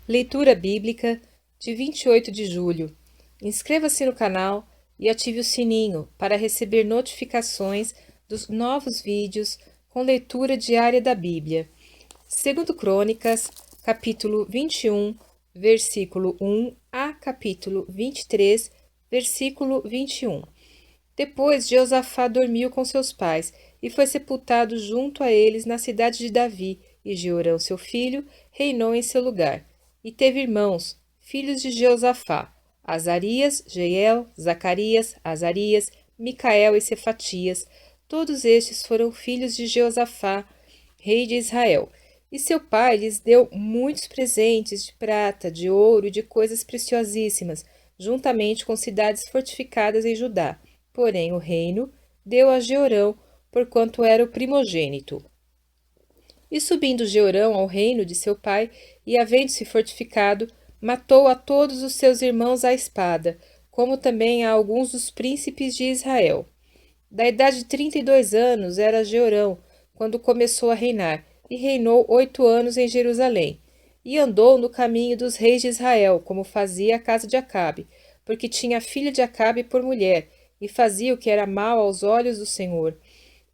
Leitura bíblica de 28 de julho. Inscreva-se no canal e ative o sininho para receber notificações dos novos vídeos com leitura diária da Bíblia. Segundo Crônicas, capítulo 21, versículo 1 a capítulo 23, versículo 21. Depois Jeosafá dormiu com seus pais e foi sepultado junto a eles na cidade de Davi, e Jeorão, seu filho, reinou em seu lugar. E teve irmãos, filhos de Jeosafá: Azarias, Jeiel, Zacarias, Azarias, Micael e Cefatias. Todos estes foram filhos de Jeosafá, rei de Israel. E seu pai lhes deu muitos presentes de prata, de ouro e de coisas preciosíssimas, juntamente com cidades fortificadas em Judá. Porém, o reino deu a Jeorão, porquanto era o primogênito. E subindo Jeorão ao reino de seu pai, e havendo-se fortificado, matou a todos os seus irmãos à espada, como também a alguns dos príncipes de Israel. Da idade de 32 anos era Jeorão, quando começou a reinar, e reinou 8 anos em Jerusalém. E andou no caminho dos reis de Israel, como fazia a casa de Acabe, porque tinha a filha de Acabe por mulher, e fazia o que era mal aos olhos do Senhor.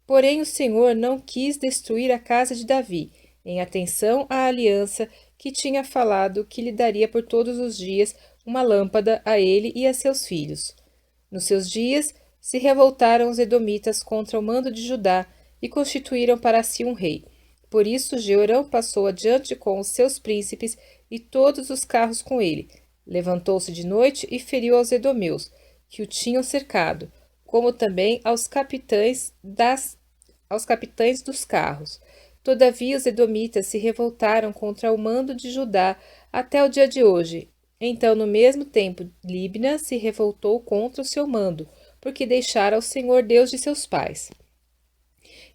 Porém o Senhor não quis destruir a casa de Davi, em atenção à aliança que tinha falado que lhe daria por todos os dias uma lâmpada a ele e a seus filhos. Nos seus dias se revoltaram os edomitas contra o mando de Judá e constituíram para si um rei. Por isso Jeorão passou adiante com os seus príncipes e todos os carros com ele. Levantou-se de noite e feriu aos edomeus, que o tinham cercado, como também aos capitães dos carros. Todavia os edomitas se revoltaram contra o mando de Judá até o dia de hoje. Então, no mesmo tempo, Libna se revoltou contra o seu mando, porque deixara o Senhor Deus de seus pais.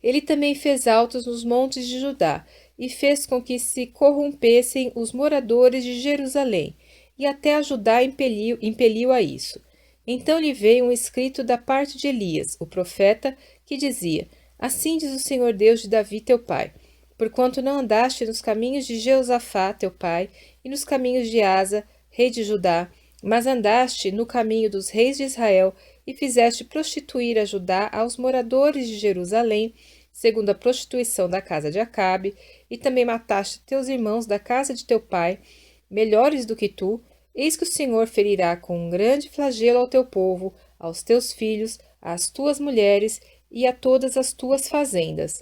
Ele também fez altos nos montes de Judá, e fez com que se corrompessem os moradores de Jerusalém, e até a Judá impeliu a isso. Então lhe veio um escrito da parte de Elias, o profeta, que dizia: Assim diz o Senhor Deus de Davi teu pai: Porquanto não andaste nos caminhos de Jeosafá teu pai, e nos caminhos de Asa, rei de Judá, mas andaste no caminho dos reis de Israel, e fizeste prostituir a Judá aos moradores de Jerusalém, segundo a prostituição da casa de Acabe, e também mataste teus irmãos da casa de teu pai, melhores do que tu. Eis que o Senhor ferirá com um grande flagelo ao teu povo, aos teus filhos, às tuas mulheres e a todas as tuas fazendas.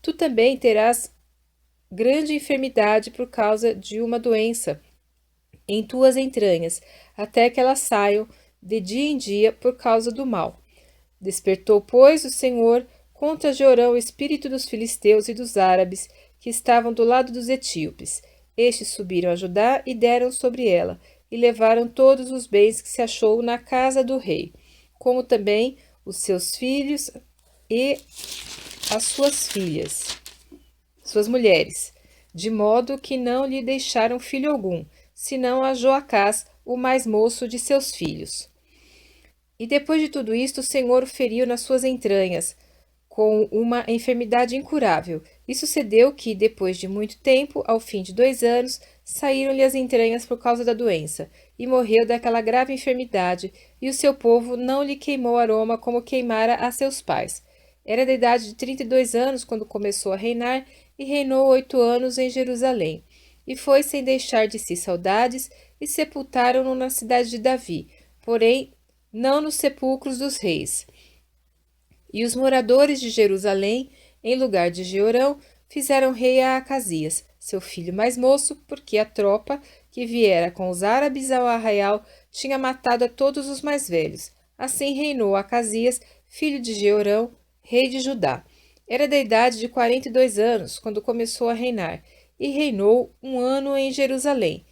Tu também terás grande enfermidade por causa de uma doença em tuas entranhas, até que elas saiam de dia em dia por causa do mal. Despertou, pois, o Senhor contra Jeorão o espírito dos filisteus e dos árabes, que estavam do lado dos etíopes. Estes subiram a Judá e deram sobre ela, e levaram todos os bens que se achou na casa do rei, como também os seus filhos e as suas filhas, suas mulheres, de modo que não lhe deixaram filho algum, senão a Joacás, o mais moço de seus filhos. E depois de tudo isto, o Senhor o feriu nas suas entranhas, com uma enfermidade incurável. E sucedeu que, depois de muito tempo, ao fim de 2 anos, saíram-lhe as entranhas por causa da doença, e morreu daquela grave enfermidade, e o seu povo não lhe queimou aroma como queimara a seus pais. Era da idade de 32 anos quando começou a reinar, e reinou 8 anos em Jerusalém. E foi sem deixar de si saudades, e sepultaram-no na cidade de Davi, porém não nos sepulcros dos reis. E os moradores de Jerusalém, em lugar de Jeorão, fizeram rei a Acasias, seu filho mais moço, porque a tropa que viera com os árabes ao arraial tinha matado a todos os mais velhos. Assim reinou Acasias, filho de Jeorão, rei de Judá. Era da idade de 42 anos, quando começou a reinar, e reinou 1 ano em Jerusalém.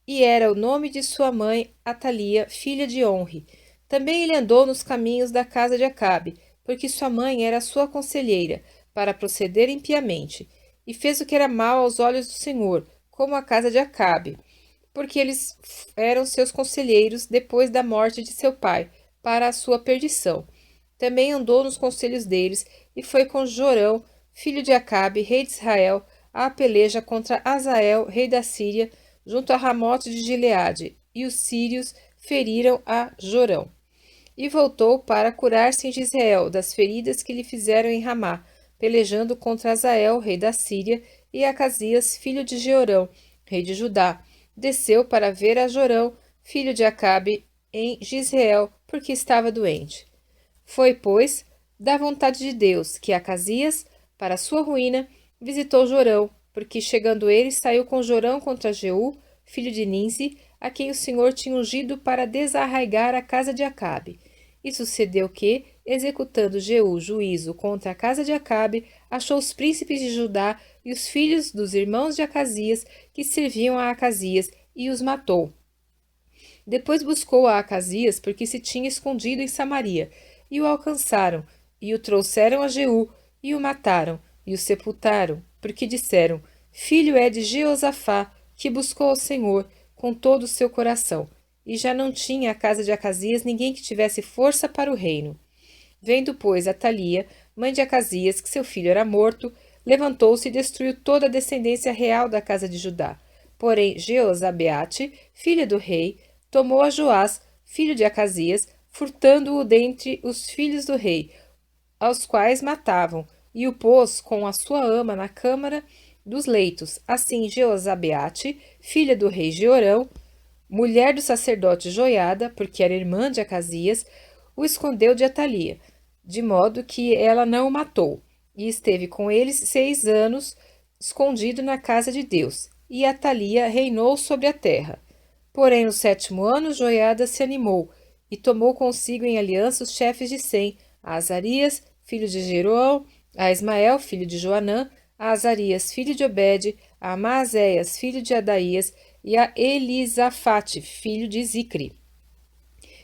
E era o nome de sua mãe Atalia, filha de Onri. Também ele andou nos caminhos da casa de Acabe, porque sua mãe era sua conselheira, para proceder impiamente, e fez o que era mal aos olhos do Senhor, como a casa de Acabe, porque eles eram seus conselheiros depois da morte de seu pai, para a sua perdição. Também andou nos conselhos deles, e foi com Jorão, filho de Acabe, rei de Israel, à peleja contra Azael, rei da Síria, junto a Ramote de Gileade, e os sírios feriram a Jorão. E voltou para curar-se em Gisrael das feridas que lhe fizeram em Ramá, pelejando contra Azael, rei da Síria, e Acasias, filho de Jeorão, rei de Judá. Desceu para ver a Jorão, filho de Acabe, em Gisrael, porque estava doente. Foi, pois, da vontade de Deus que Acasias, para sua ruína, visitou Jorão, porque chegando ele, saiu com Jorão contra Jeú, filho de Ninsi, a quem o Senhor tinha ungido para desarraigar a casa de Acabe. E sucedeu que, executando Jeú juízo contra a casa de Acabe, achou os príncipes de Judá e os filhos dos irmãos de Acasias, que serviam a Acasias, e os matou. Depois buscou a Acasias, porque se tinha escondido em Samaria, e o alcançaram, e o trouxeram a Jeú, e o mataram, e o sepultaram, porque disseram: Filho é de Jeosafá, que buscou ao Senhor com todo o seu coração. E já não tinha a casa de Acasias ninguém que tivesse força para o reino. Vendo, pois, Atalia, mãe de Acasias, que seu filho era morto, levantou-se e destruiu toda a descendência real da casa de Judá. Porém, Jeozabeate, filha do rei, tomou a Joás, filho de Acasias, furtando-o dentre os filhos do rei, aos quais matavam, e o pôs com a sua ama na câmara dos leitos. Assim, Jeozabeate, filha do rei Jeorão, mulher do sacerdote Joiada, porque era irmã de Acasias, o escondeu de Atalia, de modo que ela não o matou, e esteve com eles 6 anos, escondido na casa de Deus, e Atalia reinou sobre a terra. Porém, no 7º ano, Joiada se animou, e tomou consigo em aliança os chefes de Sem, a Azarias, filho de Jeroão, a Ismael, filho de Joanã, a Azarias, filho de Obede, a Maazéias, filho de Adaías, e a Elisafate, filho de Zicri.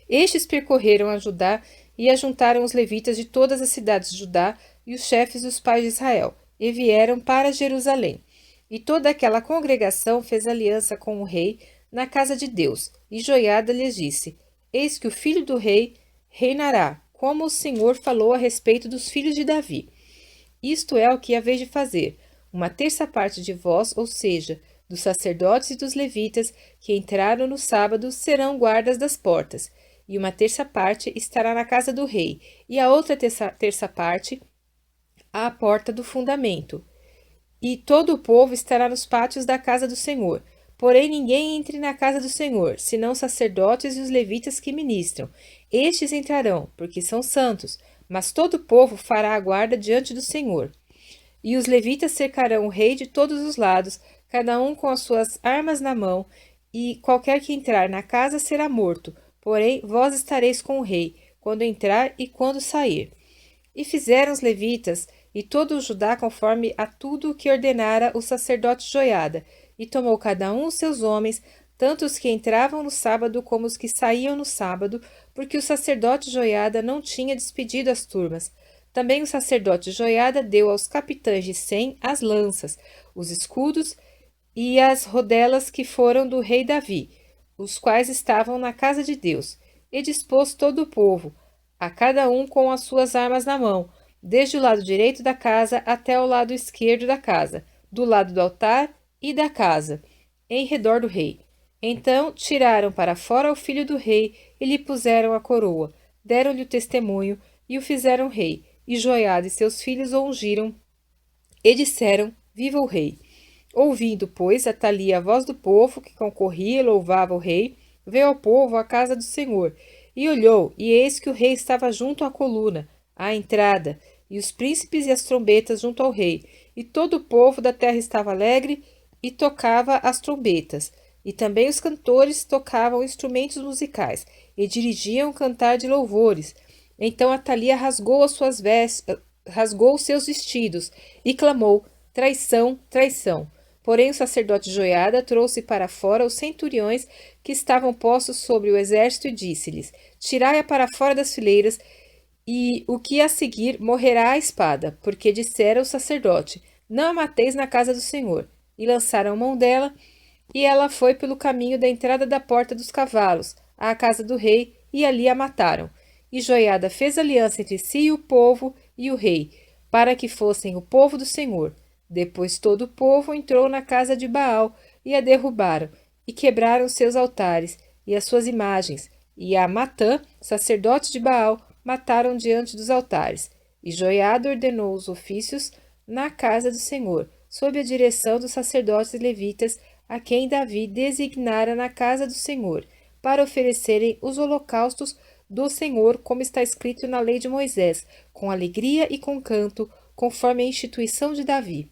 Estes percorreram a Judá e ajuntaram os levitas de todas as cidades de Judá e os chefes dos pais de Israel, e vieram para Jerusalém. E toda aquela congregação fez aliança com o rei na casa de Deus, e Joiada lhes disse: Eis que o filho do rei reinará, como o Senhor falou a respeito dos filhos de Davi. Isto é o que haveis de fazer: 1/3 parte de vós, ou seja, dos sacerdotes e dos levitas que entraram no sábado, serão guardas das portas, e 1/3 parte estará na casa do rei, e a outra terça parte à porta do fundamento. E todo o povo estará nos pátios da casa do Senhor. Porém, ninguém entre na casa do Senhor, senão os sacerdotes e os levitas que ministram. Estes entrarão, porque são santos, mas todo o povo fará a guarda diante do Senhor. E os levitas cercarão o rei de todos os lados, cada um com as suas armas na mão, e qualquer que entrar na casa será morto. Porém, vós estareis com o rei, quando entrar e quando sair. E fizeram os levitas e todo o Judá conforme a tudo o que ordenara o sacerdote Joiada, e tomou cada um os seus homens, tanto os que entravam no sábado como os que saíam no sábado, porque o sacerdote Joiada não tinha despedido as turmas. Também o sacerdote Joiada deu aos capitães de 100 as lanças, os escudos e as rodelas que foram do rei Davi, os quais estavam na casa de Deus, e dispôs todo o povo, a cada um com as suas armas na mão, desde o lado direito da casa até o lado esquerdo da casa, do lado do altar e da casa, em redor do rei. Então tiraram para fora o filho do rei e lhe puseram a coroa, deram-lhe o testemunho e o fizeram rei, e Joiada e seus filhos o ungiram e disseram: Viva o rei! Ouvindo, pois, Atalia a voz do povo que concorria e louvava o rei, veio ao povo à casa do Senhor, e olhou, e eis que o rei estava junto à coluna, à entrada, e os príncipes e as trombetas junto ao rei, e todo o povo da terra estava alegre e tocava as trombetas, e também os cantores tocavam instrumentos musicais, e dirigiam cantar de louvores. Então Atalia rasgou as suas rasgou os seus vestidos, e clamou: Traição, traição! Porém o sacerdote Joiada trouxe para fora os centuriões que estavam postos sobre o exército e disse-lhes: Tirai-a para fora das fileiras, e o que a seguir morrerá à espada, porque dissera o sacerdote: Não a mateis na casa do Senhor. E lançaram mão dela, e ela foi pelo caminho da entrada da porta dos cavalos, à casa do rei, e ali a mataram. E Joiada fez aliança entre si e o povo e o rei, para que fossem o povo do Senhor. Depois todo o povo entrou na casa de Baal e a derrubaram, e quebraram seus altares e as suas imagens, e a Matã, sacerdote de Baal, mataram diante dos altares. E Joiada ordenou os ofícios na casa do Senhor, sob a direção dos sacerdotes levitas, a quem Davi designara na casa do Senhor, para oferecerem os holocaustos do Senhor, como está escrito na lei de Moisés, com alegria e com canto, conforme a instituição de Davi.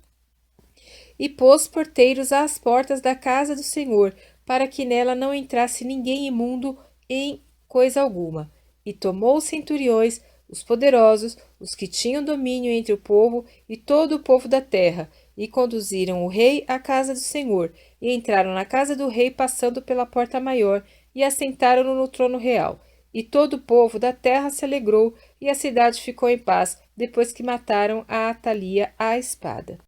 E pôs porteiros às portas da casa do Senhor, para que nela não entrasse ninguém imundo em coisa alguma. E tomou os centuriões, os poderosos, os que tinham domínio entre o povo e todo o povo da terra, e conduziram o rei à casa do Senhor, e entraram na casa do rei passando pela porta maior, e assentaram-no no trono real. E todo o povo da terra se alegrou, e a cidade ficou em paz, depois que mataram a Atalia à espada.